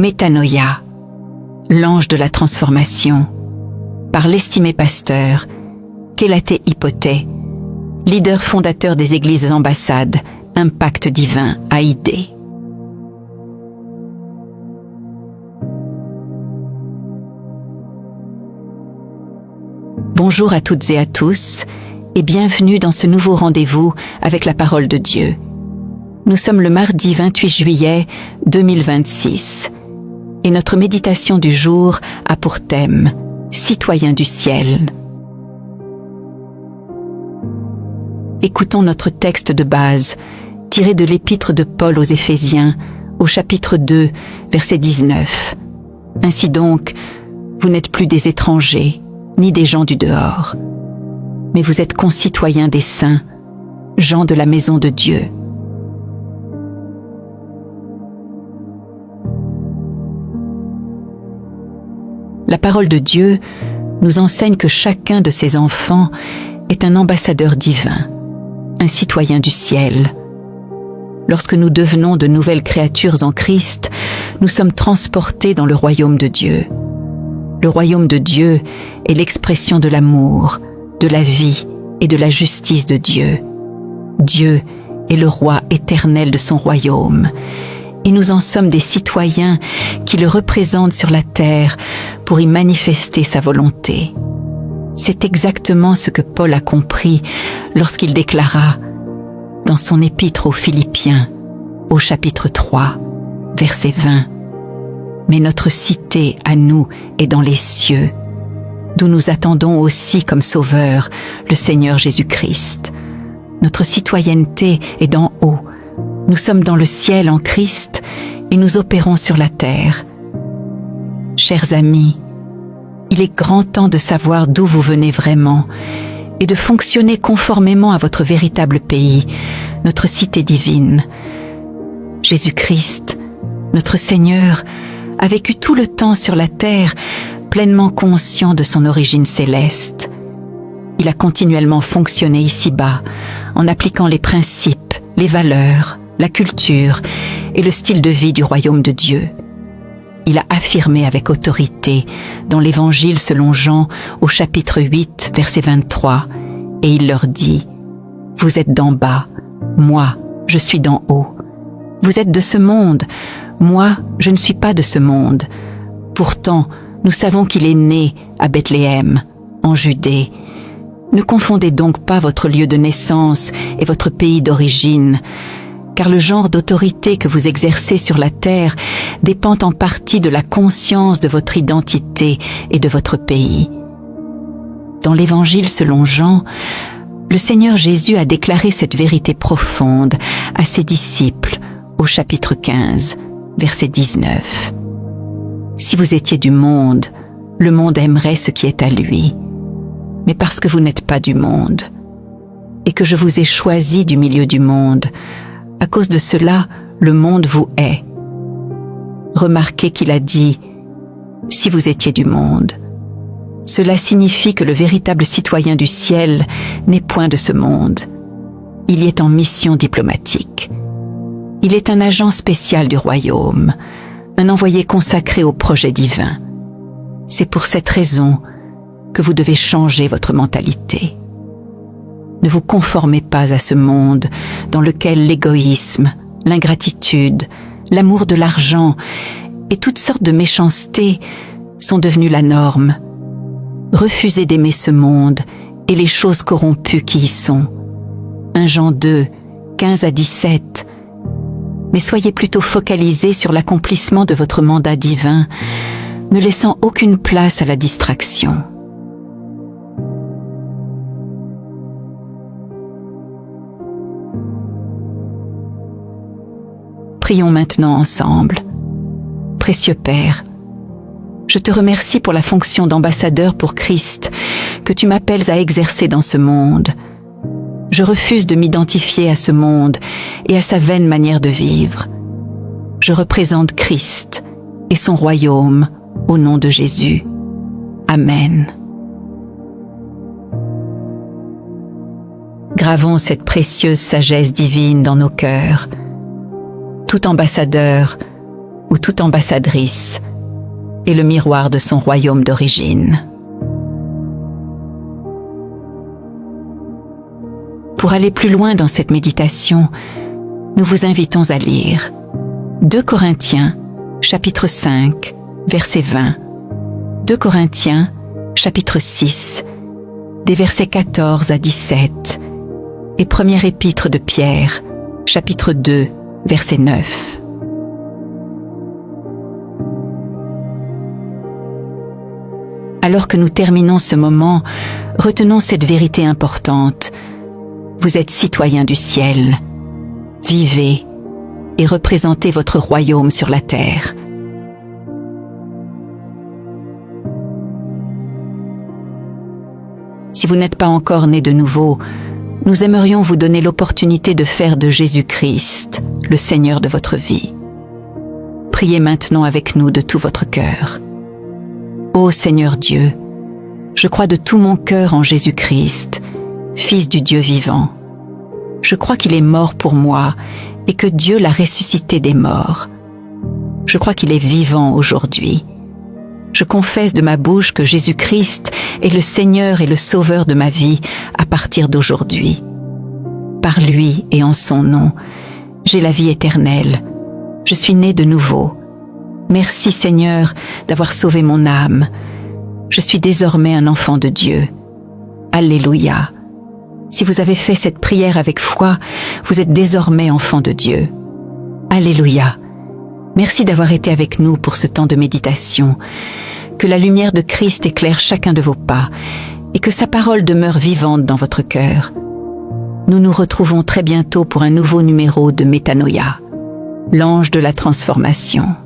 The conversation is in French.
Métanoïa, l'ange de la transformation, par l'estimé pasteur Kélaté Hypothé, leader fondateur des églises ambassades, Impact Divin AID. Bonjour à toutes et à tous, et bienvenue dans ce nouveau rendez-vous avec la parole de Dieu. Nous sommes le mardi 28 juillet 2026, et notre méditation du jour a pour thème « Citoyens du ciel ». Écoutons notre texte de base, tiré de l'épître de Paul aux Éphésiens, au chapitre 2, verset 19. Ainsi donc, vous n'êtes plus des étrangers, ni des gens du dehors, mais vous êtes concitoyens des saints, gens de la maison de Dieu. La parole de Dieu nous enseigne que chacun de ses enfants est un ambassadeur divin, un citoyen du ciel. Lorsque nous devenons de nouvelles créatures en Christ, nous sommes transportés dans le royaume de Dieu. Le royaume de Dieu est l'expression de l'amour, de la vie et de la justice de Dieu. Dieu est le roi éternel de son royaume, et nous en sommes des citoyens qui le représentent sur la terre pour y manifester sa volonté. C'est exactement ce que Paul a compris lorsqu'il déclara dans son épître aux Philippiens, au chapitre 3, verset 20. Mais notre cité à nous est dans les cieux, d'où nous attendons aussi comme sauveur le Seigneur Jésus-Christ. Notre citoyenneté est d'en haut. Nous sommes dans le ciel en Christ et nous opérons sur la terre. Chers amis, il est grand temps de savoir d'où vous venez vraiment et de fonctionner conformément à votre véritable pays, notre cité divine. Jésus-Christ, notre Seigneur, a vécu tout le temps sur la terre, pleinement conscient de son origine céleste. Il a continuellement fonctionné ici-bas, en appliquant les principes, les valeurs, la culture et le style de vie du royaume de Dieu. Il a affirmé avec autorité dans l'Évangile selon Jean au chapitre 8, verset 23, et il leur dit « Vous êtes d'en bas, moi, je suis d'en haut. Vous êtes de ce monde, moi, je ne suis pas de ce monde. Pourtant, nous savons qu'il est né à Bethléem, en Judée. Ne confondez donc pas votre lieu de naissance et votre pays d'origine, car le genre d'autorité que vous exercez sur la terre dépend en partie de la conscience de votre identité et de votre pays. » Dans l'Évangile selon Jean, le Seigneur Jésus a déclaré cette vérité profonde à ses disciples au chapitre 15, verset 19. « Si vous étiez du monde, le monde aimerait ce qui est à lui. Mais parce que vous n'êtes pas du monde, et que je vous ai choisi du milieu du monde, à cause de cela, le monde vous hait. » Remarquez qu'il a dit « si vous étiez du monde ». Cela signifie que le véritable citoyen du ciel n'est point de ce monde. Il y est en mission diplomatique. Il est un agent spécial du royaume, un envoyé consacré au projet divin. C'est pour cette raison que vous devez changer votre mentalité. Ne vous conformez pas à ce monde dans lequel l'égoïsme, l'ingratitude, l'amour de l'argent et toutes sortes de méchancetés sont devenus la norme. Refusez d'aimer ce monde et les choses corrompues qui y sont. 1 Jean 2, 15 à 17. Mais soyez plutôt focalisés sur l'accomplissement de votre mandat divin, ne laissant aucune place à la distraction. Prions maintenant ensemble. Précieux Père, je te remercie pour la fonction d'ambassadeur pour Christ que tu m'appelles à exercer dans ce monde. Je refuse de m'identifier à ce monde et à sa vaine manière de vivre. Je représente Christ et son royaume au nom de Jésus. Amen. Gravons cette précieuse sagesse divine dans nos cœurs. Tout ambassadeur ou toute ambassadrice est le miroir de son royaume d'origine. Pour aller plus loin dans cette méditation, nous vous invitons à lire 2 Corinthiens, chapitre 5, verset 20, 2 Corinthiens, chapitre 6, des versets 14 à 17, et première épître de Pierre, chapitre 2, verset 9. Alors que nous terminons ce moment, retenons cette vérité importante. Vous êtes citoyens du ciel. Vivez et représentez votre royaume sur la terre. Si vous n'êtes pas encore né de nouveau, nous aimerions vous donner l'opportunité de faire de Jésus-Christ le Seigneur de votre vie. Priez maintenant avec nous de tout votre cœur. Ô Seigneur Dieu, je crois de tout mon cœur en Jésus-Christ, Fils du Dieu vivant. Je crois qu'il est mort pour moi et que Dieu l'a ressuscité des morts. Je crois qu'il est vivant aujourd'hui. Je confesse de ma bouche que Jésus-Christ est le Seigneur et le Sauveur de ma vie à partir d'aujourd'hui. Par lui et en son nom, j'ai la vie éternelle. Je suis né de nouveau. Merci Seigneur d'avoir sauvé mon âme. Je suis désormais un enfant de Dieu. Alléluia. Si vous avez fait cette prière avec foi, vous êtes désormais enfant de Dieu. Alléluia. Merci d'avoir été avec nous pour ce temps de méditation. Que la lumière de Christ éclaire chacun de vos pas et que sa parole demeure vivante dans votre cœur. Nous nous retrouvons très bientôt pour un nouveau numéro de Métanoïa, l'ange de la transformation.